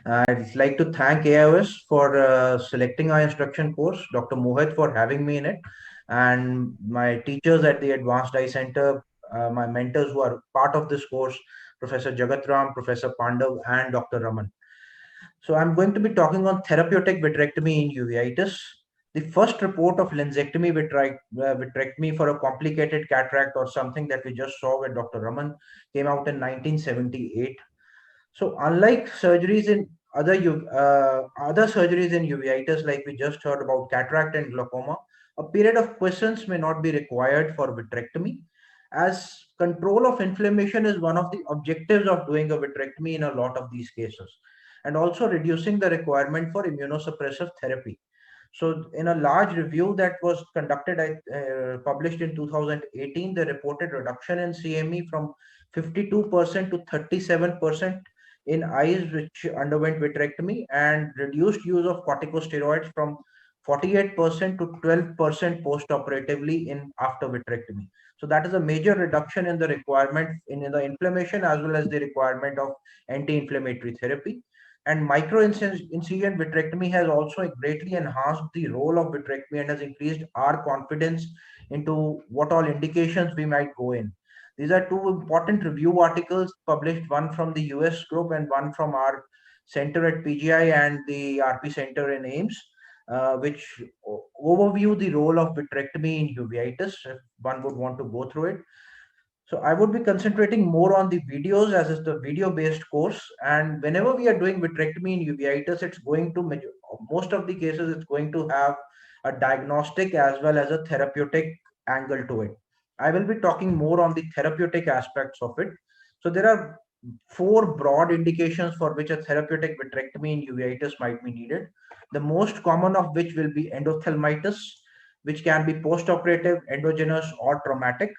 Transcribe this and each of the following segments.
I'd like to thank AIOS for selecting our instruction course, Dr. Mohit for having me in it, and my teachers at the Advanced Eye Center, my mentors who are part of this course, Professor Jagatram, Professor Pandav, and Dr. Raman. So I'm going to be talking on therapeutic vitrectomy in uveitis. The first report of lensectomy vitrectomy for a complicated cataract or something that we just saw with Dr. Raman came out in 1978. So unlike surgeries in other surgeries in uveitis, like we just heard about cataract and glaucoma, a period of quiescence may not be required for vitrectomy, as control of inflammation is one of the objectives of doing a vitrectomy in a lot of these cases, and also reducing the requirement for immunosuppressive therapy. So, in a large review that was published in 2018, they reported reduction in CME from 52% to 37% in eyes which underwent vitrectomy, and reduced use of corticosteroids from 48% to 12% post-operatively in after vitrectomy. So that is a major reduction in the requirement in the inflammation as well as the requirement of anti-inflammatory therapy. And micro-incision vitrectomy has also greatly enhanced the role of vitrectomy and has increased our confidence into what all indications we might go in. These are two important review articles published, one from the US group and one from our center at PGI and the RP center in AIMS, which overview the role of vitrectomy in uveitis, if one would want to go through it. So I would be concentrating more on the videos as it's the video based course. And whenever we are doing vitrectomy in uveitis, it's going to, most of the cases, it's going to have a diagnostic as well as a therapeutic angle to it. I will be talking more on the therapeutic aspects of it. So there are four broad indications for which a therapeutic vitrectomy in uveitis might be needed. The most common of which will be endophthalmitis, which can be post-operative, endogenous, or traumatic.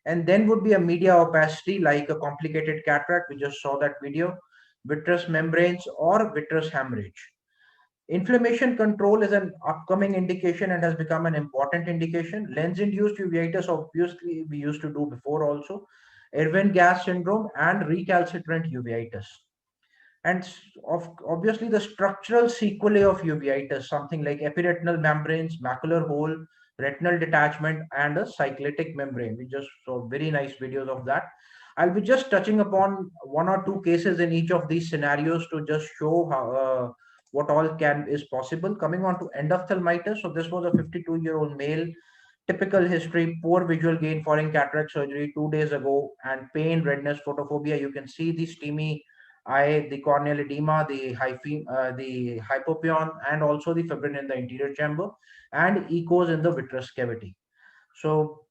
And then would be a media opacity like a complicated cataract. We just saw that video, vitreous membranes, or vitreous hemorrhage. Inflammation control is an upcoming indication and has become an important indication. Lens-induced uveitis, obviously, we used to do before also. Irwin gas syndrome and recalcitrant uveitis. And obviously, the structural sequelae of uveitis, something like epiretinal membranes, macular hole, retinal detachment, and a cyclitic membrane. We just saw very nice videos of that. I'll be just touching upon one or two cases in each of these scenarios to just show how what all can is possible. Coming on to endophthalmitis. So this was a 52-year-old male, typical history, poor visual gain following cataract surgery 2 days ago, and pain, redness, photophobia. You can see the steamy eye, the corneal edema, the hypopyon, and also the fibrin in the anterior chamber, and echoes in the vitreous cavity. So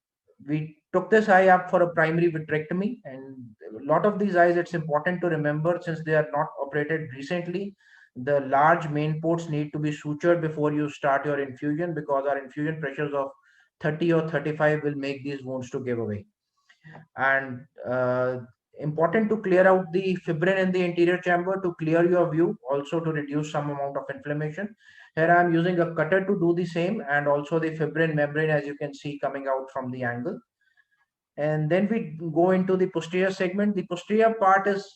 we took this eye up for a primary vitrectomy, and a lot of these eyes, it's important to remember, since they are not operated recently, the large main ports need to be sutured before you start your infusion, because our infusion pressures of 30 or 35 will make these wounds to give away. And important to clear out the fibrin in the anterior chamber to clear your view, also to reduce some amount of inflammation. Here I am using a cutter to do the same, and also the fibrin membrane, as you can see, coming out from the angle. And then we go into the posterior segment. The posterior part is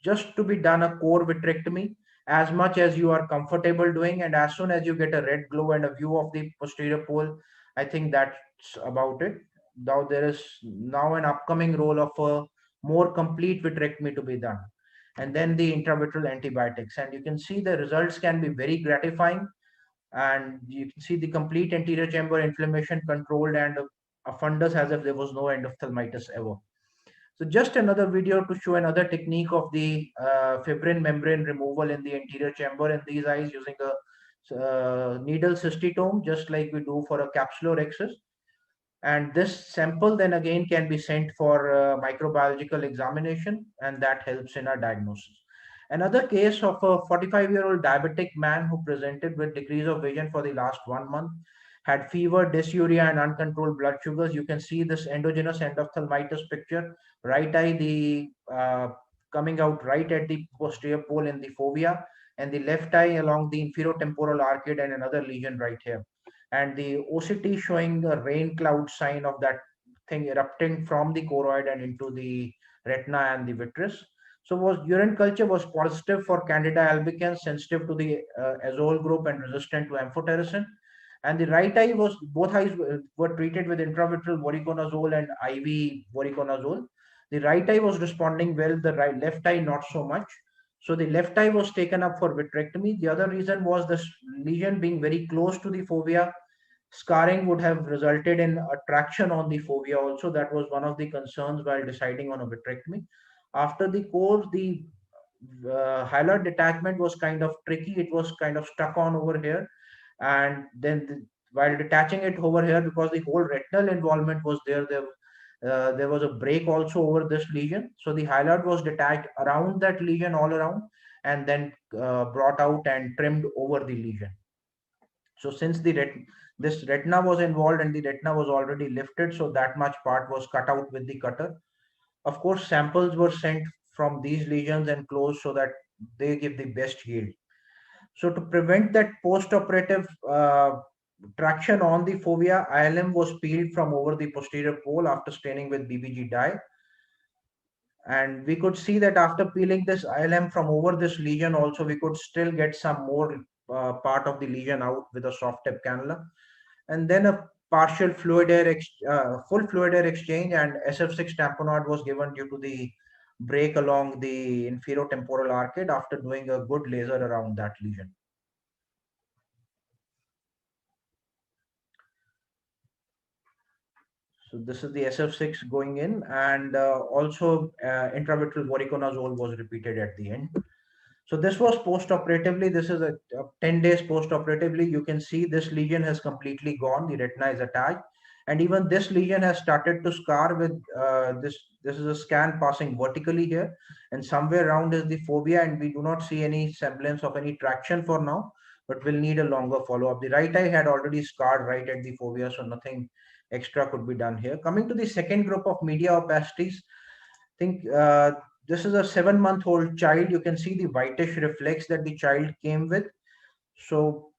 just to be done a core vitrectomy as much as you are comfortable doing, and as soon as you get a red glow and a view of the posterior pole, I think that's about it. Now there is now an upcoming role of a more complete vitrectomy to be done, and then the intravitreal antibiotics, and you can see the results can be very gratifying, and you can see the complete anterior chamber inflammation controlled and a fundus as if there was no endophthalmitis ever. So just another video to show another technique of the fibrin membrane removal in the anterior chamber in these eyes using a needle cystitome, just like we do for a capsulorhexis. And this sample then again can be sent for microbiological examination, and that helps in our diagnosis. Another case of a 45-year-old diabetic man who presented with decrease of vision for the last 1 month, had fever, dysuria, and uncontrolled blood sugars. You can see this endogenous endophthalmitis picture. Right eye, the coming out right at the posterior pole in the fovea, and the left eye along the inferotemporal arcade, and another lesion right here. And the OCT showing the rain cloud sign of that thing erupting from the choroid and into the retina and the vitreous. So was urine culture was positive for Candida albicans, sensitive to the azole group and resistant to amphotericin. And the right eye was, both eyes were treated with intravitreal voriconazole and IV voriconazole. The right eye was responding well, the left eye not so much. So the left eye was taken up for vitrectomy. The other reason was this lesion being very close to the fovea. Scarring would have resulted in a traction on the fovea also. That was one of the concerns while deciding on a vitrectomy. After the course, the hyaloid detachment was kind of tricky. It was kind of stuck on over here. And then while detaching it over here, because the whole retinal involvement was there was a break also over this lesion. So the hyaloid was detached around that lesion all around, and then brought out and trimmed over the lesion. So since this retina was involved and the retina was already lifted, so that much part was cut out with the cutter. Of course, samples were sent from these lesions and closed so that they give the best yield. So to prevent that post-operative traction on the fovea, ILM was peeled from over the posterior pole after staining with BBG dye. And we could see that after peeling this ILM from over this lesion also, we could still get some more part of the lesion out with a soft tip cannula. And then a partial full fluid air exchange and SF6 tamponade was given due to the break along the inferotemporal arcade after doing a good laser around that lesion. So this is the SF6 going in, and also intravitreal voriconazole was repeated at the end. So this was post-operatively. This is a 10 days post-operatively. You can see this lesion has completely gone. The retina is attached, and even this lesion has started to scar with this. This is a scan passing vertically here, and somewhere around is the fovea, and we do not see any semblance of any traction for now, but we'll need a longer follow-up. The right eye had already scarred right at the fovea, so nothing extra could be done here. Coming to the second group of media opacities, I think this is a 7-month-old child. You can see the whitish reflex that the child came with. So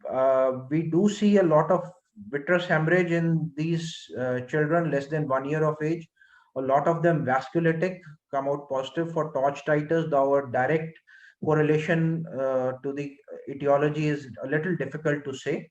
we do see a lot of vitreous hemorrhage in these children less than 1 year of age. A lot of them vasculitic, come out positive for torch titers. Our direct correlation to the etiology is a little difficult to say.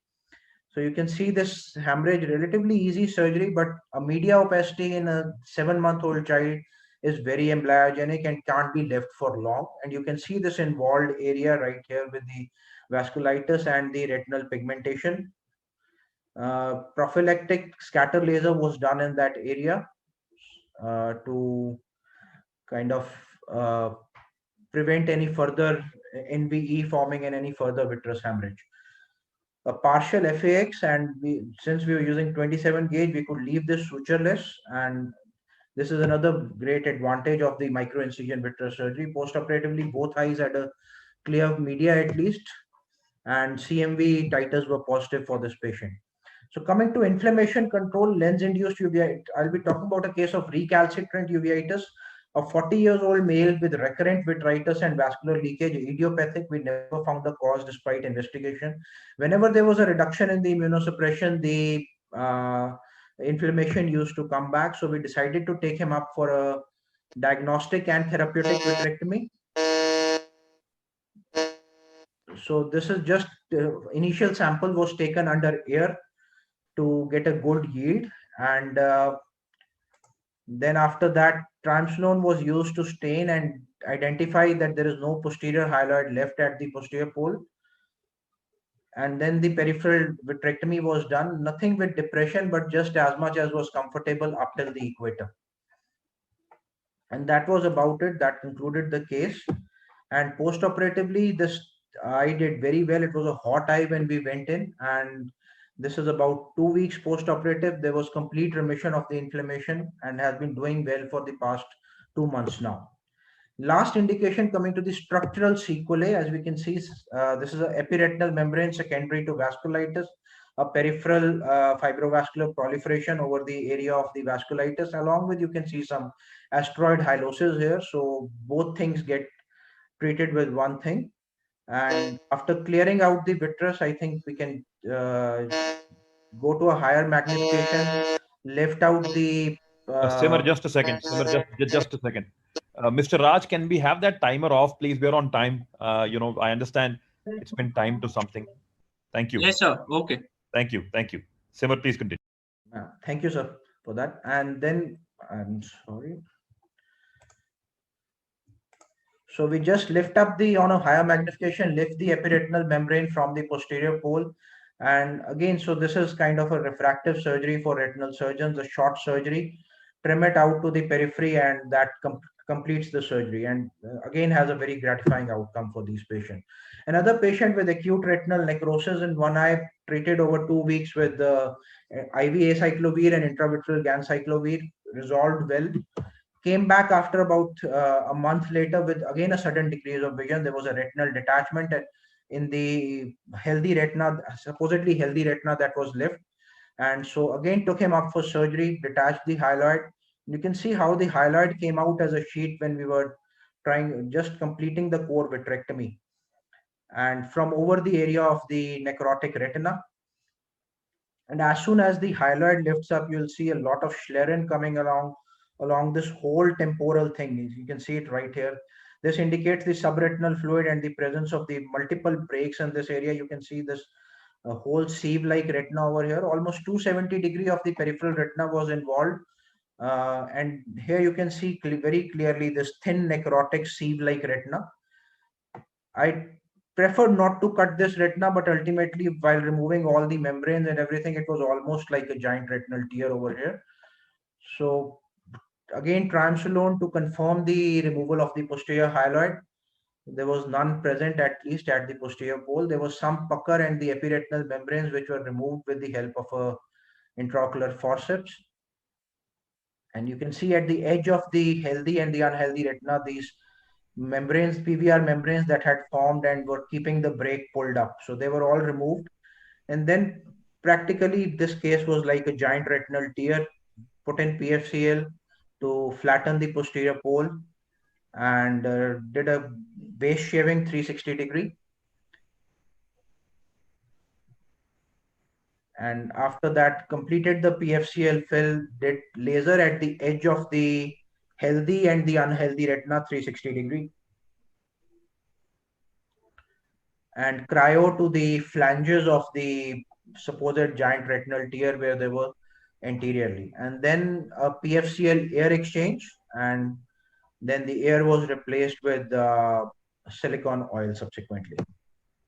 So you can see this hemorrhage, relatively easy surgery, but a media opacity in a 7-month-old child is very embryogenic and can't be left for long. And you can see this involved area right here with the vasculitis and the retinal pigmentation. Prophylactic scatter laser was done in that area to kind of prevent any further NVE forming and any further vitreous hemorrhage. A partial FAX, and since we were using 27 gauge, we could leave this sutureless, and this is another great advantage of the microincision vitreous surgery. Post-operatively, both eyes had a clear media at least, and CMV titers were positive for this patient. So coming to inflammation control, lens-induced uveitis, I'll be talking about a case of recalcitrant uveitis. A 40-year-old male with recurrent vitritis and vascular leakage, idiopathic. We never found the cause despite investigation. Whenever there was a reduction in the immunosuppression, the inflammation used to come back. So we decided to take him up for a diagnostic and therapeutic vitrectomy. So this is just initial sample was taken under air to get a good yield, and then after that triamcinolone was used to stain and identify that there is no posterior hyaloid left at the posterior pole. And then the peripheral vitrectomy was done, nothing with depression, but just as much as was comfortable up till the equator. And that was about it. That concluded the case. And post-operatively, this eye did very well. It was a hot eye when we went in, and this is about 2 weeks post-operative. There was complete remission of the inflammation and has been doing well for the past 2 months now. Last indication, coming to the structural sequelae, as we can see, this is an epiretinal membrane secondary to vasculitis, a peripheral fibrovascular proliferation over the area of the vasculitis, along with you can see some asteroid hyalosis here. So both things get treated with one thing. And after clearing out the vitreous, I think we can go to a higher magnification, lift out the Simar, just a second. Simar, just a second. Mr. Raj, can we have that timer off, please? We're on time. I understand it's been time to something. Thank you. Yes, sir. Okay. Thank you. Thank you. Simar, please continue. Thank you, sir, for that. And then, I'm sorry. So we just lift up on a higher magnification, lift the epiretinal membrane from the posterior pole. And again, so this is kind of a refractive surgery for retinal surgeons, a short surgery, trim it out to the periphery, and that completes the surgery. And again, has a very gratifying outcome for these patients. Another patient with acute retinal necrosis in one eye, treated over 2 weeks with IV acyclovir and intravitreal ganciclovir, resolved well. Came back after about a month later with again a sudden decrease of vision. There was a retinal detachment in the healthy retina, supposedly healthy retina, that was left. And so again took him up for surgery, detached the hyaloid. You can see how the hyaloid came out as a sheet when we were just completing the core vitrectomy. And from over the area of the necrotic retina. And as soon as the hyaloid lifts up, you'll see a lot of sclerin coming along this whole temporal thing. You can see it right here. This indicates the subretinal fluid and the presence of the multiple breaks in this area. You can see this whole sieve-like retina over here. Almost 270 of the peripheral retina was involved. And here you can see very clearly this thin necrotic sieve-like retina. I preferred not to cut this retina, but ultimately, while removing all the membranes and everything, it was almost like a giant retinal tear over here. So again, triamcinolone to confirm the removal of the posterior hyaloid. There was none present, at least at the posterior pole. There was some pucker and the epiretinal membranes, which were removed with the help of a intraocular forceps. And you can see at the edge of the healthy and the unhealthy retina, these membranes, PVR membranes that had formed and were keeping the break pulled up. So they were all removed. And then practically this case was like a giant retinal tear, put in PFCL to flatten the posterior pole, and did a base shaving 360 degree. And after that, completed the PFCL fill, did laser at the edge of the healthy and the unhealthy retina 360 degree. And cryo to the flanges of the supposed giant retinal tear where they were anteriorly. And then a PFCL air exchange, and then the air was replaced with silicone oil subsequently.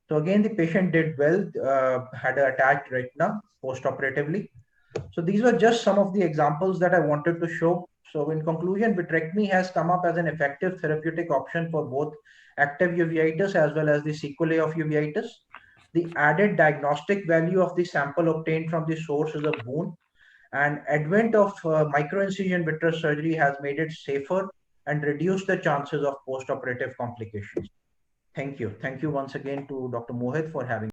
So again, the patient did well, had an attached retina post-operatively. So these were just some of the examples that I wanted to show. So in conclusion, vitrectomy has come up as an effective therapeutic option for both active uveitis as well as the sequelae of uveitis. The added diagnostic value of the sample obtained from the source is a boon, and advent of microincision vitreous surgery has made it safer and reduced the chances of post-operative complications. Thank you. Thank you once again to Dr. Mohit for having